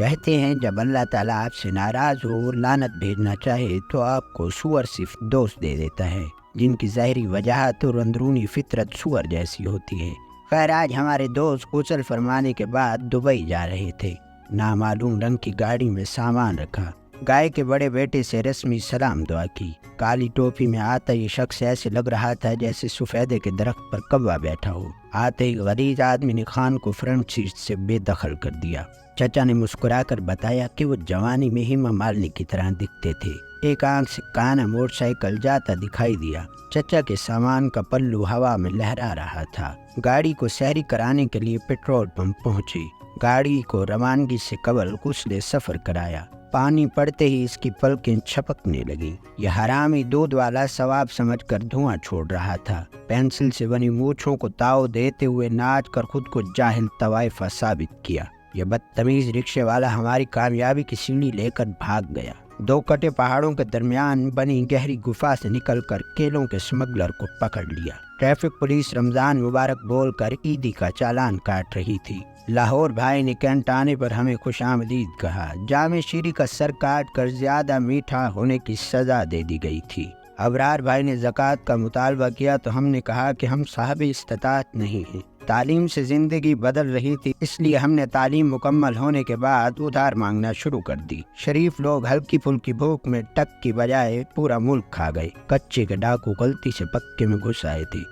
کہتے ہیں جب اللہ تعالیٰ آپ سے ناراض ہو اور لعنت بھیجنا چاہے تو آپ کو سور صرف دوست دے دیتا ہے، جن کی ظاہری وجاہت اور اندرونی فطرت سور جیسی ہوتی ہے۔ خیر آج ہمارے دوست غسل فرمانے کے بعد دبئی جا رہے تھے۔ نامعلوم رنگ کی گاڑی میں سامان رکھا، گائے کے بڑے بیٹے سے رسمی سلام دعا کی۔ کالی ٹوپی میں آتا یہ شخص ایسے لگ رہا تھا جیسے سفیدے کے درخت پر کوا بیٹھا ہو۔ آتے ہی غلیظ آدمی نے خان کو فرنٹ سیٹ سے بے دخل کر دیا۔ چچا نے مسکرا کر بتایا کہ وہ جوانی میں ہیما مالنی کی طرح دکھتے تھے۔ ایک آنکھ سے کانا موٹر سائیکل جاتا دکھائی دیا۔ چچا کے سامان کا پلو ہوا میں لہرا رہا تھا۔ گاڑی کو سیری کرانے کے لیے پیٹرول پمپ پہنچی۔ گاڑی کو روانگی سے قبل غسل سفر کرایا۔ پانی پڑتے ہی اس کی پلکیں چھپکنے لگیں۔ یہ حرامی دودھ والا ثواب سمجھ کر دھواں چھوڑ رہا تھا۔ پینسل سے بنی مونچھوں کو تاؤ دیتے ہوئے ناچ کر خود کو جاہل طوائفہ ثابت کیا۔ یہ بدتمیز رکشے والا ہماری کامیابی کی سیڑھی لے کر بھاگ گیا۔ دو کٹے پہاڑوں کے درمیان بنی گہری گفا سے نکل کر کیلوں کے سمگلر کو پکڑ لیا۔ ٹریفک پولیس رمضان مبارک بول کر عیدی کا چالان کاٹ رہی تھی۔ لاہور بھائی نے کینٹ آنے پر ہمیں خوش آمدید کہا۔ جامع شیری کا سر کاٹ کر زیادہ میٹھا ہونے کی سزا دے دی گئی تھی۔ ابرار بھائی نے زکوٰۃ کا مطالبہ کیا تو ہم نے کہا کہ ہم صاحب استطاعت نہیں ہیں۔ تعلیم سے زندگی بدل رہی تھی، اس لیے ہم نے تعلیم مکمل ہونے کے بعد ادھار مانگنا شروع کر دی۔ شریف لوگ ہلکی پھلکی بھوک میں ٹک کی بجائے پورا ملک کھا گئے۔ کچے کے ڈاکو غلطی سے پکے میں گھس آئے تھے۔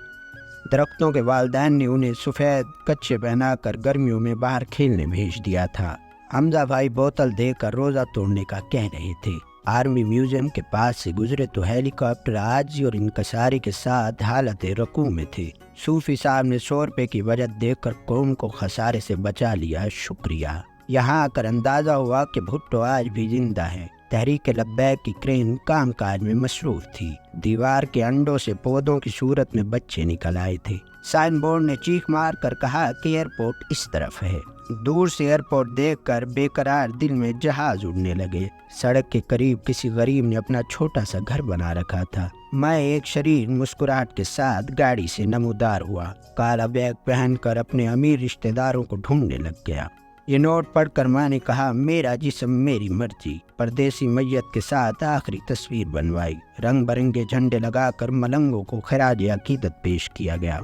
درختوں کے والدین نے انہیں سفید کچے پہنا کر گرمیوں میں باہر کھیلنے بھیج دیا تھا۔ حمزہ بھائی بوتل دے کر روزہ توڑنے کا کہہ رہے تھے۔ آرمی میوزیم کے پاس سے گزرے تو ہیلی کاپٹر عاجزی اور انکساری کے ساتھ حالت رکوع میں تھے۔ صوفی صاحب نے 100 روپے کی وجہ دیکھ کر قوم کو خسارے سے بچا لیا، شکریہ۔ یہاں آ کر اندازہ ہوا کہ بھٹو آج بھی زندہ ہے۔ تحریک لبیک کی کرین کام کاج میں مصروف تھی۔ دیوار کے انڈوں سے پودوں کی صورت میں بچے نکل آئے تھے۔ سائن بورڈ نے چیخ مار کر کہا کہ ایئرپورٹ اس طرف ہے۔ دور سے ایئرپورٹ دیکھ کر بے قرار دل میں جہاز اڑنے لگے۔ سڑک کے قریب کسی غریب نے اپنا چھوٹا سا گھر بنا رکھا تھا۔ میں ایک شریر مسکراہٹ کے ساتھ گاڑی سے نمودار ہوا۔ کالا بیگ پہن کر اپنے امیر رشتہ داروں کو ڈھونڈنے لگ گیا۔ یہ نوٹ پڑھ کر میں نے کہا، میرا جسم میری مرضی۔ پردیسی میت کے ساتھ آخری تصویر بنوائی۔ رنگ برنگے جھنڈے لگا کر ملنگوں کو خراج عقیدت پیش کیا گیا۔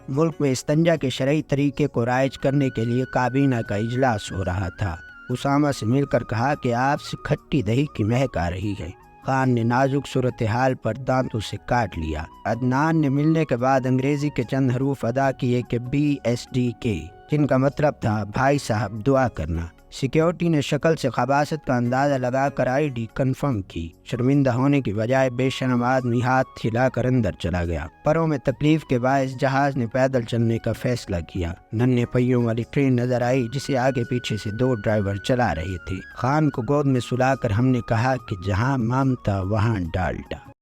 ملک میں استنجا کے شرعی طریقے کو رائج کرنے کے لیے کابینہ کا اجلاس ہو رہا تھا۔ اسامہ سے مل کر کہا کہ آپ سے کھٹی دہی کی مہک آ رہی ہے۔ خان نے نازک صورتحال پر دانتوں سے کاٹ لیا۔ عدنان نے ملنے کے بعد انگریزی کے چند حروف ادا کیے کہ BSDK، جن کا مطلب تھا بھائی صاحب دعا کرنا۔ سیکیورٹی نے شکل سے خباثت کا اندازہ لگا کر ID کنفرم کی۔ شرمندہ ہونے کی بجائے بے شرم آدمی ہاتھ ہلا کر اندر چلا گیا۔ پروں میں تکلیف کے باعث جہاز نے پیدل چلنے کا فیصلہ کیا۔ ننھے پہیوں والی ٹرین نظر آئی جسے آگے پیچھے سے 2 ڈرائیور چلا رہے تھے۔ خان کو گود میں سلا کر ہم نے کہا کہ جہاں مامتا وہاں ڈالڈا۔